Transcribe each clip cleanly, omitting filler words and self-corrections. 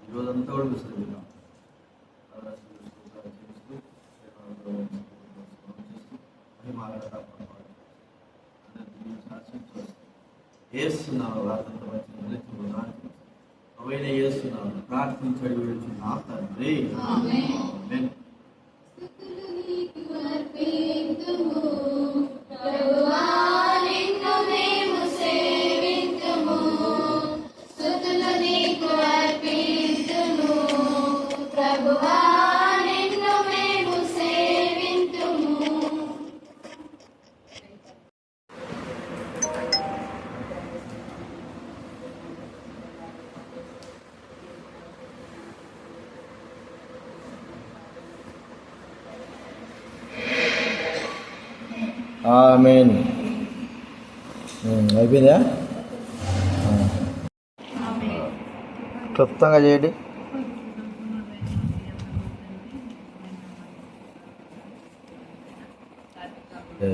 ఈరోజంతా కూడా విసిరిద్దాం. ఏస్తున్నావు వార్తలతో అవైన ఏస్తున్నావు ప్రార్థించడి నా తండ్రి. ఆమేన్. అయిపోయిందా? క్లుప్తంగా చేయండి.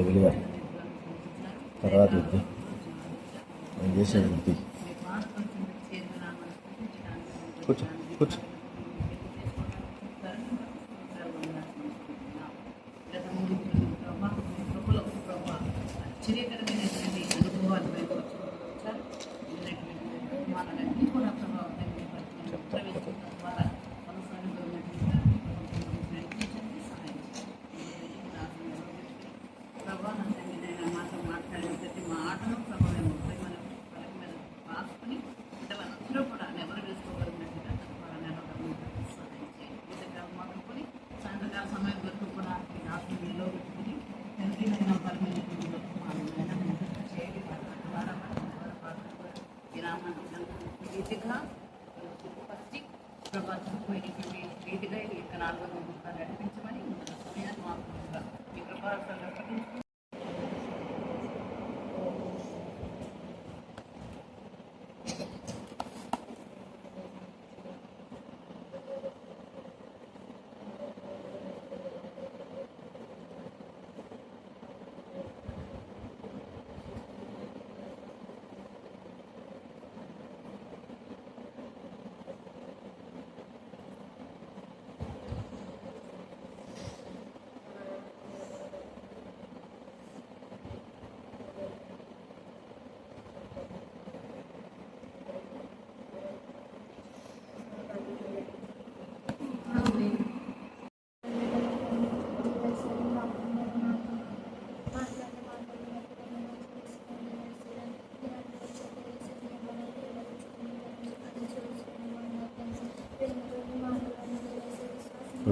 విలువ తర్వాత వద్దు, నేను చేసేది వద్దు. కూర్చో కూర్చో. ఆశ్చర్యకరమైనటువంటి అనుభవాలు మాతో మాట్లాడిన ప్రతి మాటను ప్రభావం మనం పలక మీద రాసుకుని అందరూ కూడా నెవరు వేసుకోగలిగినట్టుగా సహాయం చేయండి. మాట్లాడుకొని సాయంత్రకాల సమయం వరకు కూడా ఈ రాష్ట్రం నిలబెట్టుకుని తండ్రినైనా రీతిగా ప్రభావితమైనటువంటి రీతిగా ఈ యొక్క 4వ గుంపుగా నడిపించమని మీ కృపా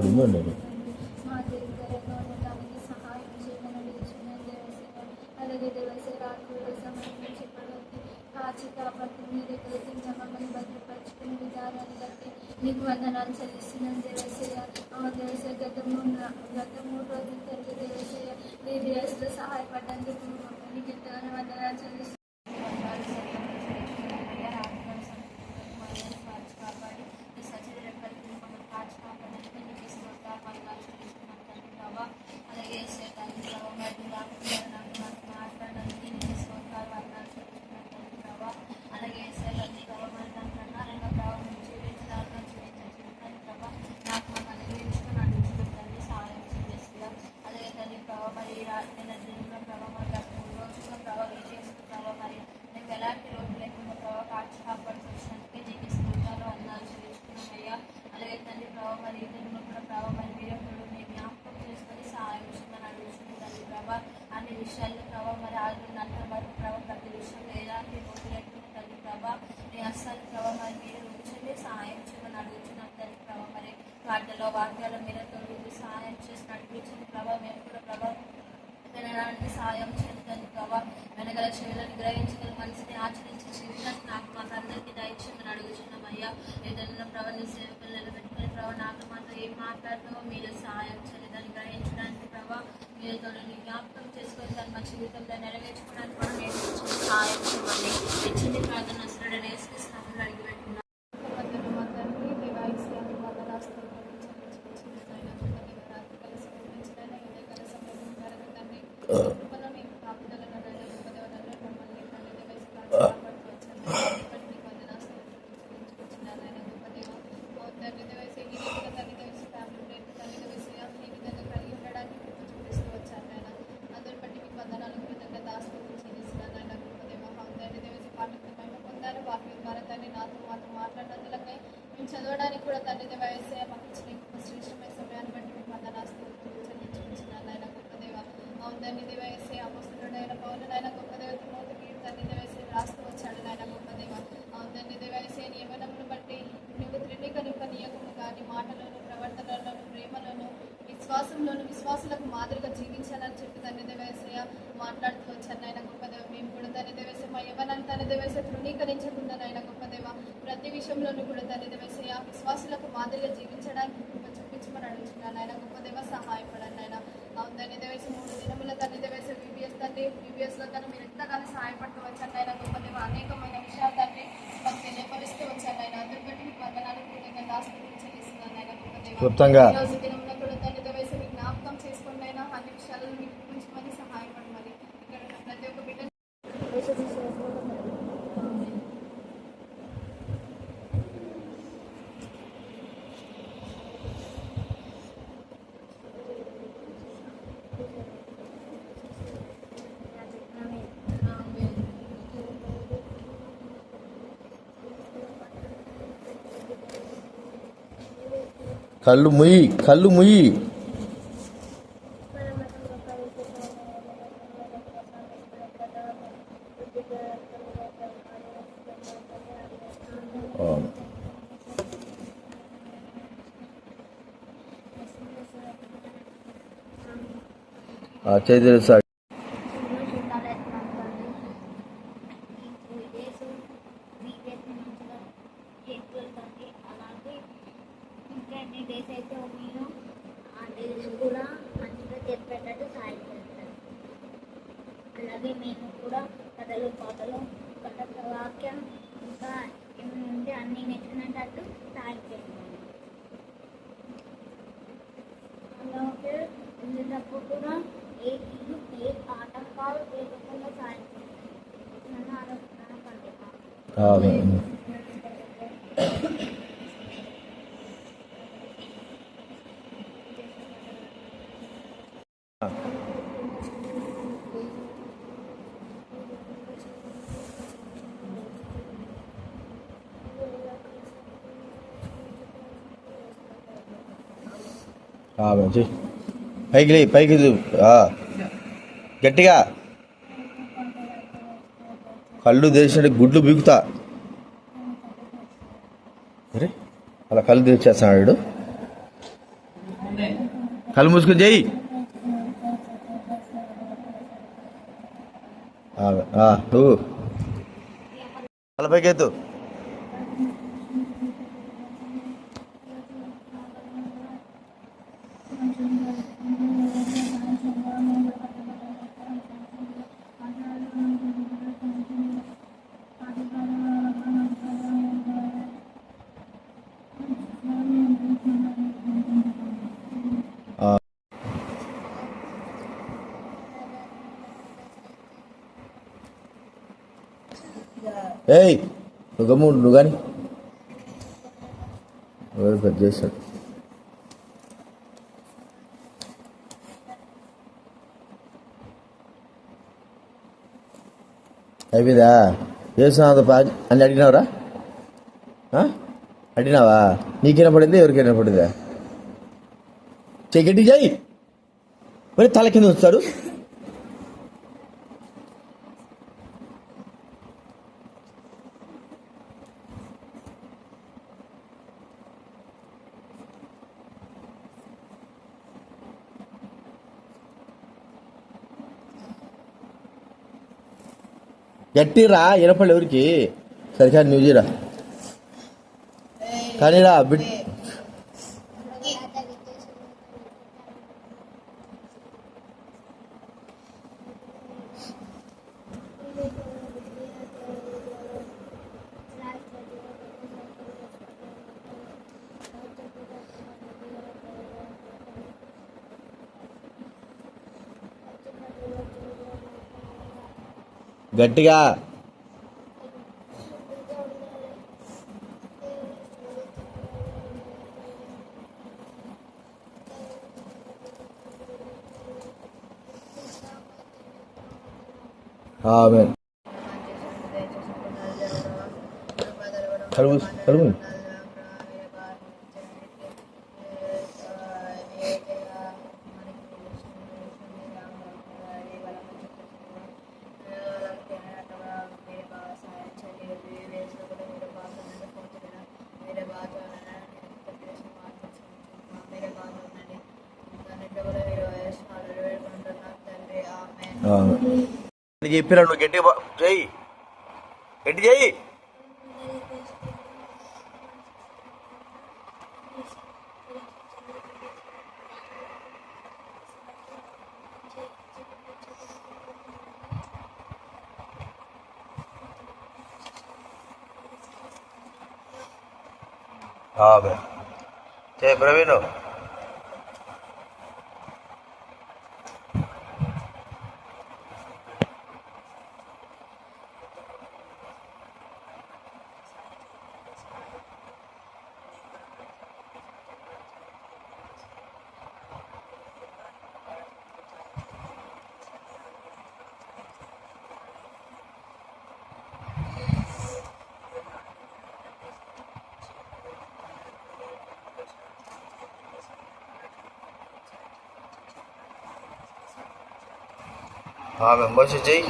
ఉందండి. అలాగే దేవసే రాత్రుల సమయం నుంచి కాచి కాబట్టి మీరు మమ్మల్ని భద్రపరుచుకునే విధానాన్ని బట్టి నీకు వందనాలు చెల్లిస్తున్నాను దేవసేయ. దేవసేయ గత 3 రోజుల తర్వాత దేవసేయ ఈ దేవసలో సహాయపడ్డందుకు నీకు ఎంతగానో వందనాలు చెల్లిస్తున్నాను. అన్ని విషయాల్లో ప్రభావ మరి ఆడుతున్నంత వరకు ప్రభావ ప్రతి విషయంలో ఎలాంటి రోజు లేకుండా తల్లి ప్రభావ నీ అస్సలు ప్రభావ మరి మీరు ఉంచండి, సహాయం చేయమని అడుగుతున్నాం తల్లి ప్రభావ. మరి వాక్యాల మీద తొలగి సహాయం చేసి నడిపించండి ప్రభావ. మేము కూడా ప్రభావ వినడానికి సహాయం చేయండి తల్లి ప్రభావ. వెనగల చెవులను గ్రహించగల మనసుని ఆచరించే జీవితాన్ని మాకు అందరికీ దయచేయమని అడుగుతున్నాం అయ్యా. ఏదైనా ప్రభావ నీ సేవకులు నిలబెట్టుకుని ప్రభావ నాతో మాత్రం ఏం మాట్లాడుతామో మీరు సహాయం చేయండి దాన్ని గ్రహించడానికి ప్రభావ. మీరు తనని జ్ఞాపకం చేసుకొని దాన్ని మా జీవితంలో నెరవేర్చుకోవడానికి కూడా నేను సహాయం చేయమని ఇచ్చింది ప్రార్థన అసలు వేసుకొస్తామని అడిగి పెట్టుకున్నాను. ఉన్నతులకై మేము చదవడానికి కూడా తండ్రి దేవ యేసయ్య మాకు ఇచ్చిన ఈ శ్రేష్టమైన సమయాన్ని బట్టి మీకు వందనాలు చెల్లించుకుంటున్నాను నాయన గొప్ప దేవ. అవును తండ్రి దేవ యేసయ్య అపొస్తలుడైన పౌలు నాయన గొప్ప దేవ తిమోతికి తండ్రి దేవ యేసయ్య రాస్తూ వచ్చాడు నాయన గొప్ప దేవ. అవును తండ్రి దేవ యేసయ్య నీ యవ్వనమును బట్టి నువ్వు త్రినికనింపనీయకుండా నీ మాటలను ప్రవర్తనలను ప్రేమలను విశ్వాసంలోను విశ్వాసులకు మాదిరిగా జీవించాలని చెప్పి తండ్రి దేవ యేసయ్య మాట్లాడుతూ వచ్చాను నాయన గొప్ప దేవ. మేము కూడా తండ్రి దేవ యేసయ్య మా యవ్వనాన్ని తండ్రి దేవ యేసయ్య తృణీకరించకుండా నాయన గొప్ప దేవ ప్రతి విషయంలోనూ కూడా తండ్రి దేవ యేసయ్య విశ్వాసులకు మాదిరిగా జీవించడానికి కృప చూపించమని అడుగుతున్నాను నాయన గొప్ప దేవ. సహాయపడండి నాయన. అవును తండ్రి దేవ యేసయ్య 3 దినముల తండ్రి దేవ యేసయ్య VBS లో కన్నా మీరు ఎంతగానో సహాయపడుతూ వచ్చాను నాయన గొప్ప దేవ. అనేకమైన విషయాలు తండ్రి మాకు తెలియపరుస్తూ వచ్చాను నాయన. అందరి బట్టి మీకు వందనాలు కృతజ్ఞతాస్తుతులు చెల్లిస్తున్నాను నాయన గొప్ప దేవ. క్లుప్తంగా ఈ రోజు దినంలో కూడా తండ్రి దేవ యేసయ్య మీ జ్ఞాపకం చేసుకుని అయినా అన్ని విషయాలను మీకు గురించుకొని సహాయపడమని ఇక్కడ ఉన్న ప్రతి ఒక్క బిడ్డ కళ్ళు ముయ్యి, కళ్ళు ముయ్యి. అవును. చేతులు సార్ అలాగే ఇంకా ఎన్ని డేస్ అయితే మీరు ఆ డేస్ కూడా మంచిగా చెప్పేటట్టు సాయం చేస్తారు. అలాగే మేము కూడా కథలు పాటలు కథ వాక్యం ఇంకా ఏమైనా ఉంటే అన్నీ నేర్చుకునేటట్టు సాయం చేస్తాము. అలాగే వెళ్ళేటప్పుడు కూడా ఏ ఆటంకాలు లేకుండా సాయం చేస్తాము. నన్ను ఆలోచన పండుగ ఆమేన్. ఆమేన్. చెయ్. పైకి లే, పైకి గట్టిగా. కళ్ళు తెరిచినట్టు గుడ్లు బీగుతా. అరే అలా కళ్ళు తెరిచేస్తున్నాడు వీడు. కళ్ళు మూసుకొని చెయ్యి. నువ్వు అలా పైకి ఎత్తు. ఏయ్ నువ్వు గమ్ము నువ్వు కానీ పెద్ద చేస్తాడు. అయిపోయిందా? చేస్తున్నా అని అడిగినావురా? అడిగినావా? నీకైనా పడింది ఎవరికైనా పడిందా? చెయ్యి చెయ్యి. మరి తల కింద వస్తాడు. గట్టిరా ఎనపళ్ళు ఎవరికి సరికా న్యూజీరా కానీరా బిడ్ గట్టిగా ఆమేన్. కలుగు కలుగు చెప్పినా నువ్వు గట్టి చెయ్యి గట్టి చెయ్యి ప్రవీణ్ మెంబర్స్ చెయ్యి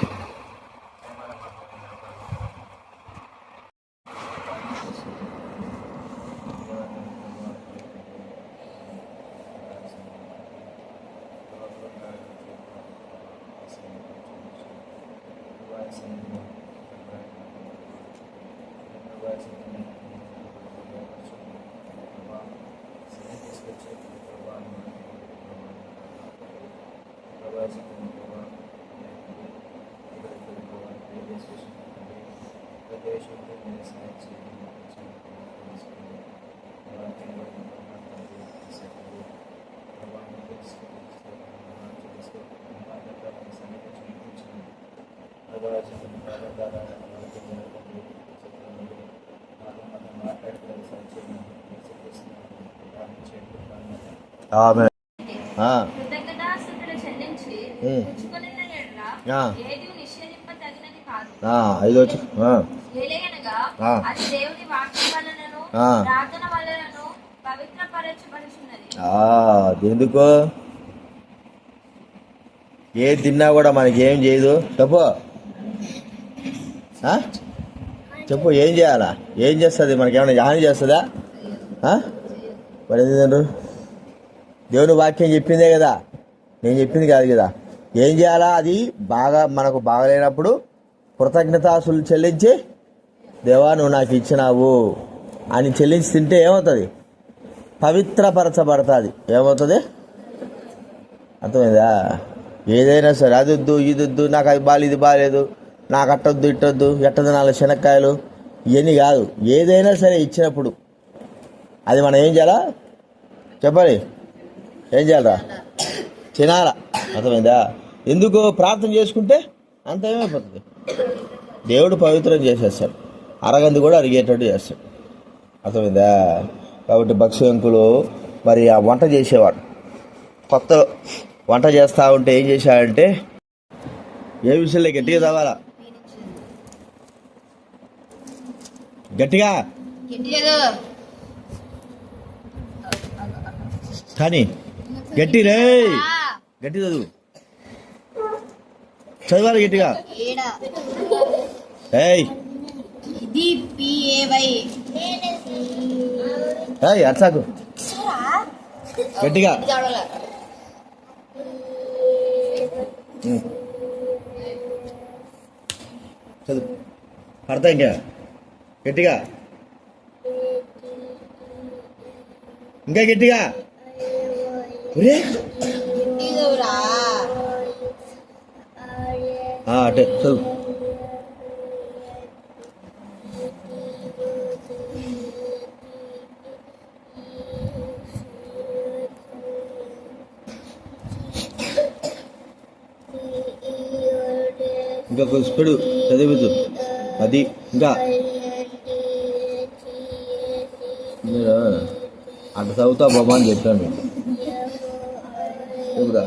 కృతజ్ఞతాస్తుతులు చెల్లించి పుచ్చుకొనిన ఎడల ఏది నిషేధింపదగినది కాదు. 5 వచ్చు. ఏలయనగా అది దేవుని వాక్యం వలనను ప్రార్థన వలనను పవిత్రపరచబడుచున్నది. ఎందుకో ఏది తిన్నా కూడా మనకి ఏం చేయదు. చెప్పు ఏం చేయాలా? ఏం చేస్తుంది? మనకి ఏమైనా హాని చేస్తుందా? మరి ఎందుకంటారు? దేవుని వాక్యం చెప్పిందే కదా, నేను చెప్పింది కాదు కదా. ఏం చేయాలా? అది మనకు బాగలేనప్పుడు కృతజ్ఞతాస్తులు చెల్లించి, దేవా నువ్వు నాకు ఇచ్చినావు అని చెల్లించి తింటే ఏమవుతుంది? పవిత్రపరచబడుతుంది. ఏమవుతుంది? అర్థమైందా? ఏదైనా సరే అది వద్దు ఇది వద్దు, నాకు అది బాగాలేదు ఇది బాగాలేదు, నాకు అట్టొద్దు ఇట్టొద్దు, ఎట్టదు 4 శనక్కాయలు, ఇవన్నీ కాదు. ఏదైనా సరే ఇచ్చినప్పుడు అది మనం ఏం చేయాలా? చెప్పాలి. ఏం చేయాలరా? తినాలా. అర్థమైందా? ఎందుకు? ప్రార్థన చేసుకుంటే అంత ఏమైపోతుంది? దేవుడు పవిత్రం చేసేస్తాడు, అరగంది కూడా అరిగేటట్టు చేస్తాడు. అర్థమైందా? కాబట్టి భక్ష్యంకులు మరి ఆ వంట చేసేవాడు, కొత్త వంట చేస్తూ ఉంటే ఏం చేశాడంటే, ఏ విషయంలో గట్టిగా చదవాలా? గట్టిగా కానీ గట్టి రే గట్టి చదువు, చదవాలి గట్టిగా. అర్చాకు గట్టిగా చదువు. అర్థం ఇంకా గట్టిగా, ఇంకా గట్టిగా. అటే చదువు. ఇంకా కొంచెం స్పీడు చదివిద్దు. అది ఇంకా అటు చదువుతా బాబా అని చెప్పాను. చెప్పురా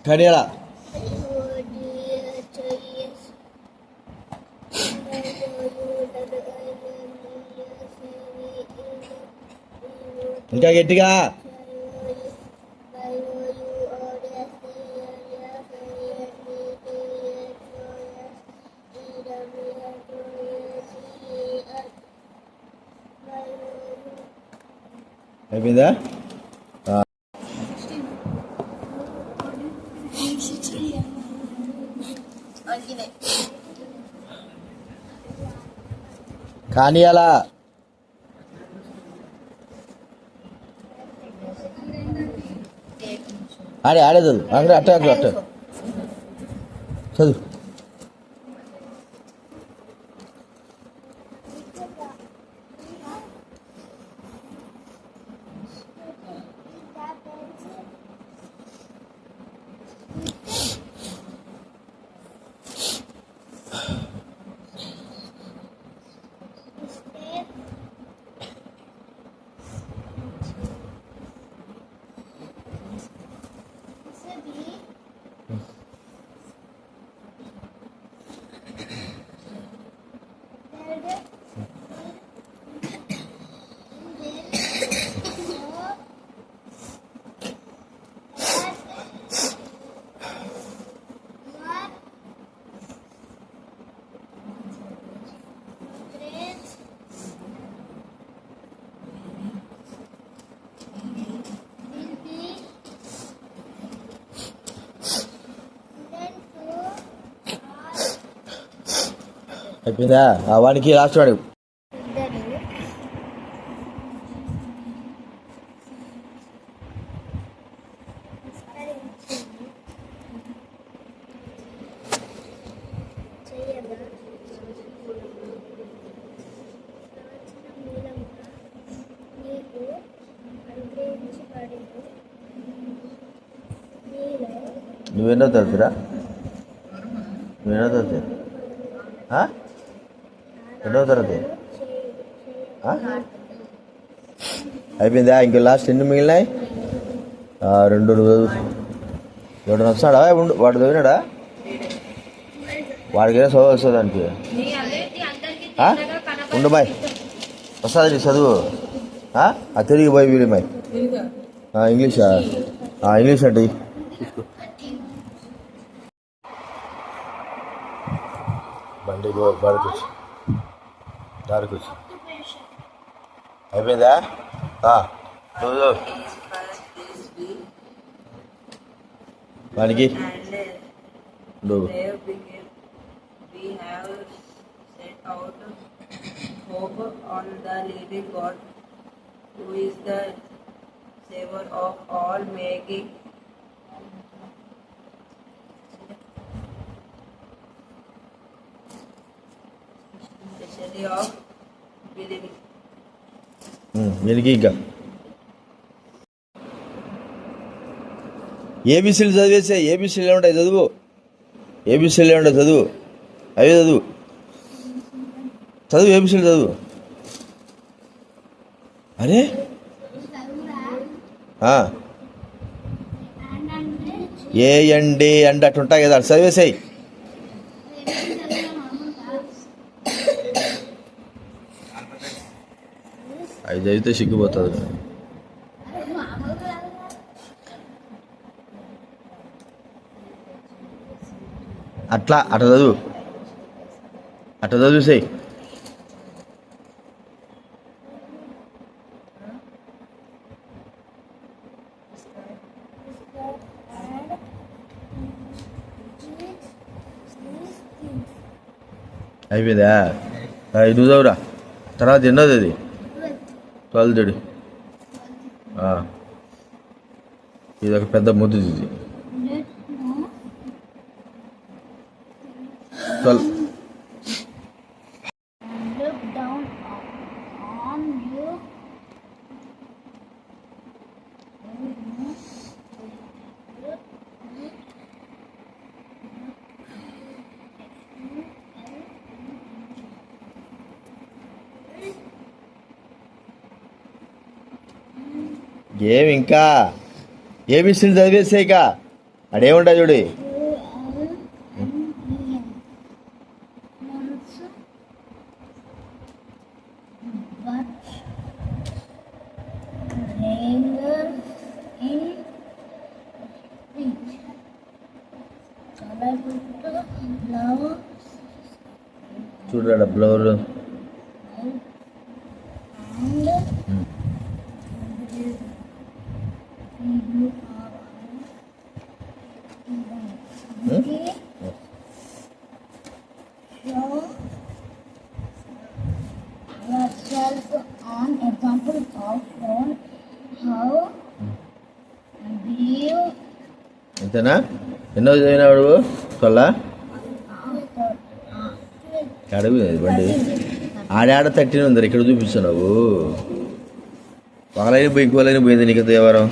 కడియాలా. ఇంకా గట్టిగా. అయిపోయిందా? కానీ అలా ఆడే చదువు అక్కడ అట్ట చదువు. అయిపోయిందా? వాడికి లాస్ట్ వాడు. నువ్వెన్నో తరచురా? నువ్వెన్నో తరచు? ఎన్నో తరగతి? అయిపోయిందా? ఇంకో లాస్ట్ ఎన్ని మిగిలినాయి? 2 ఎవడన్నా వస్తాడా? వాడు చదివినాడా? వాడికి ఏదో చదువు వస్తుంది దానికి. ఉండు బాయ్, వస్తుంది నీ చదువు. తిరిగి పోయి వీడి బాయ్. ఇంగ్లీషా? ఇంగ్లీష్ అంటే బండి బాడుకొచ్చి దారికొచ్చి అయిపోయిందా? చదువు వానికి. We have set out hope on the living God, who is the Savior of all, making especially of believing. వీనికి ఇంకా ఏబిసిలు చదివేసే. ఏబిసిలు ఏముంటాయి చదువు. ఏబిసిలు ఏముంటాయి చదువు. అవి చదువు చదువు ఏబిసిలు చదువు. అరే ఏ అండి అంటే అట్టు ఉంటాయి కదా, అటు చదివేసాయి. అవి చదివితే సిగ్గిపోతుంది. అట్లా చదువు. అట్లా చదివేసాయి. అయిపోయిందా? నువ్వు చదువురా. తర్వాత ఎన్నోది అది? 12th. ఇది ఒక పెద్ద ముద్దు. ఇది 12. Look down on you. ఏమి ఇంకా ఏబిసిలు చదివేసాయిక అడేముంటా చూడు. బ్లౌర్ బ్లౌర్ yourself an example of phone how you అంతేనా? ఎన్నో చదివినాడు? చొల్లా అడుగు బండి ఆడాడ 13 ఉంది, ఇక్కడ చూపిస్తున్నావు. పగలైన బైకోలేని పోయింది నీకు దేవరం.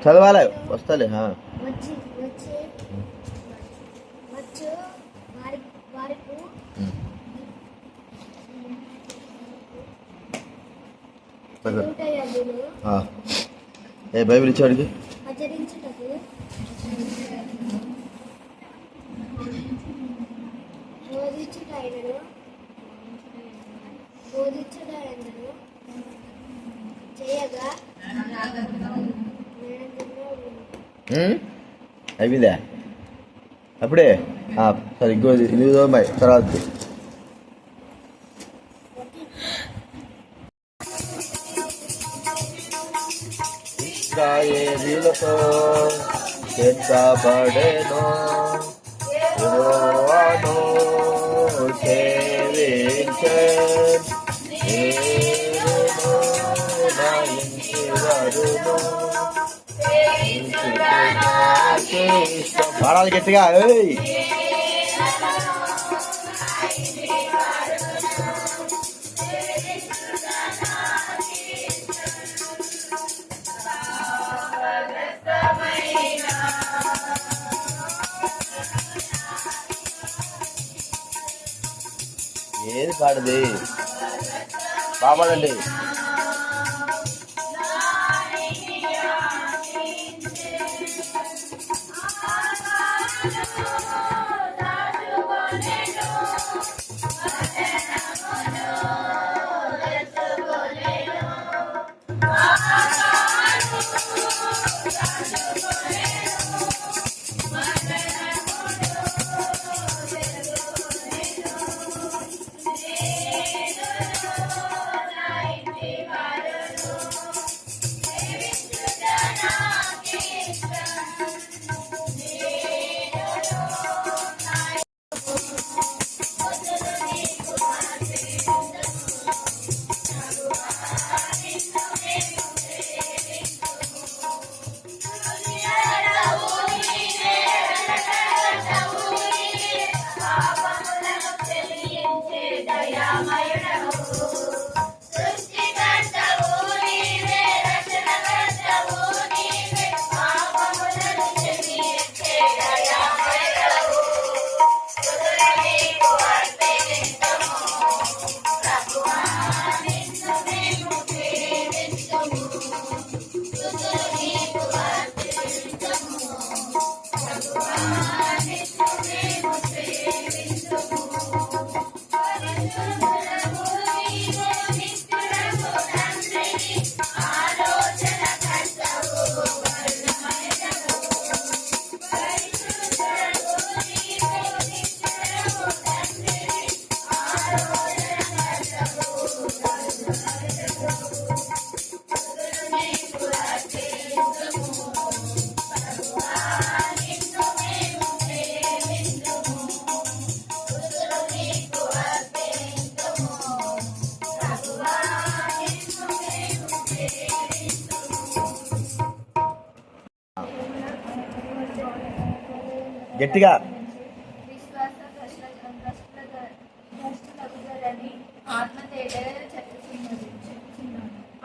చదవాలి వస్తాలే. వచ్చు వారికి ఏ బైబిల్ ఇచ్చాడికి ఆచరించుటకు బోధించుటైనను చేయగా అయిపోయిందా అప్పుడే? సరే ఇంకో ఇది బాయ్ తర్వాత ఇశ్రాయేలీయులతో చెంతబడెను యెహోవాను సేవించెన్ నేరును నా ఇంటి వరును పాడాలి గట్టిగా. ఏది పాడది బాబాడండి. గట్టిగా విశ్వాస భ్రష్టులగుదరని ఆత్మ తేటగా చెప్పుచున్నది.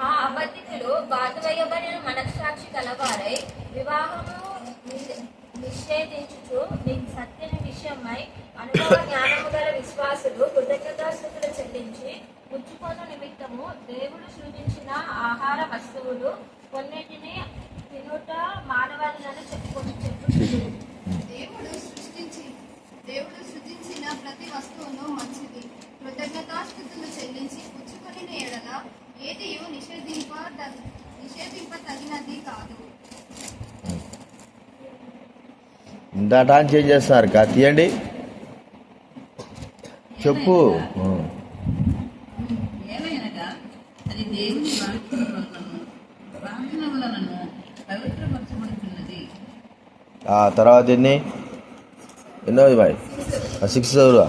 ఆ అబద్ధికులు బాధవేయబడిన మనస్సాక్షి కలవారై వివాహము నిషేధించుచు సత్యని విషయమై అనుభవ జ్ఞానము గల విశ్వాసులు కృతజ్ఞతాస్తుతులు చెల్లించి పుచ్చుకొను నిమిత్తము దేవుడు సృజించిన ఆహార వస్తువులు కొన్నిటిని తినుట మానవాళిని చెప్పుచున్నారు. దేవుడు సృజించిన ప్రతి వస్తువును మంచిది కృతజ్ఞతాస్తుతులు చెల్లించి పుచ్చుకొని ఎడల ఏదియు నిషేధింప తగినది కాదు. ఇంత టాన్ చేంజ్ చేస్తున్నారు తీయండి. చెప్పు. ఏమైనగా అది దేవుని ప్రార్థన వలనను పవిత్రపరచబడుతున్నది. తర్వాత ఎన్నోది బాయ్ 6 చదువురా.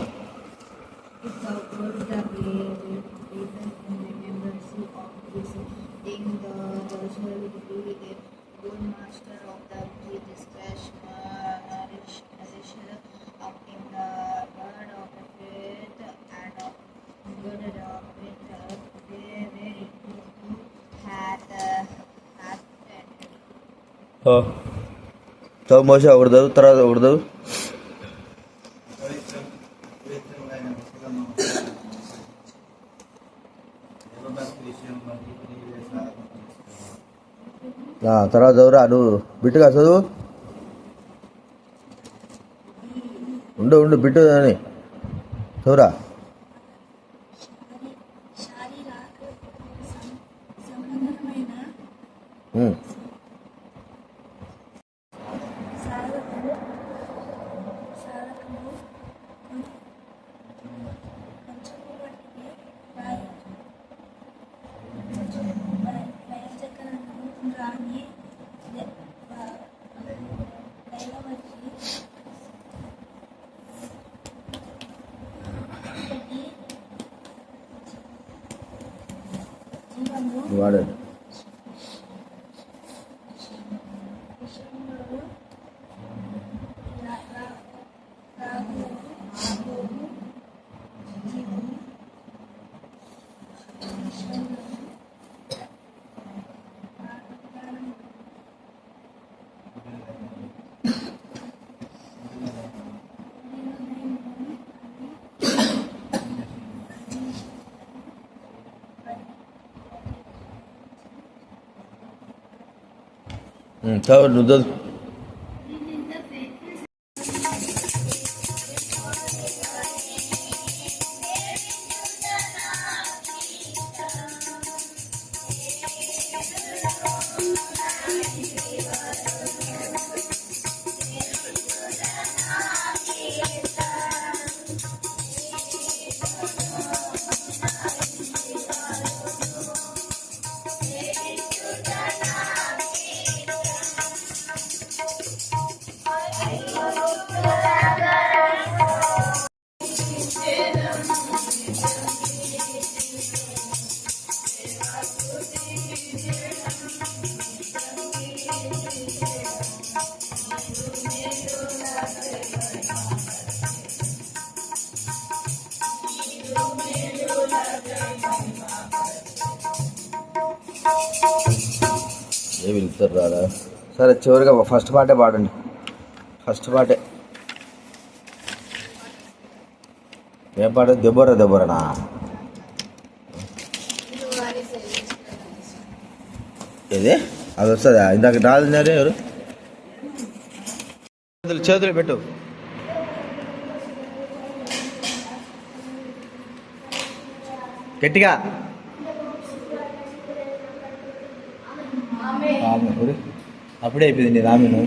చదువు మోస ఒకటి చదువు, తర్వాత ఒకటి చదువు. తర్వాత చదువురా, నువ్వు బిట్టుగా చదువు. ఉండు బిట్టు అని చదువురా. వాడండి. చదువు, నువ్వు చదువు. ఏ పిలుస్తారు రాదా? సరే చివరిగా ఫస్ట్ పాటే పాడండి. ఫస్ట్ పాటే ఏం పాట? దెబ్బరనా? ఏది అది వస్తుందా? ఇందాక రాదు. ఎవరు చేతులు పెట్టు. గట్టిగా అప్పుడే అయిపోయింది రామేను.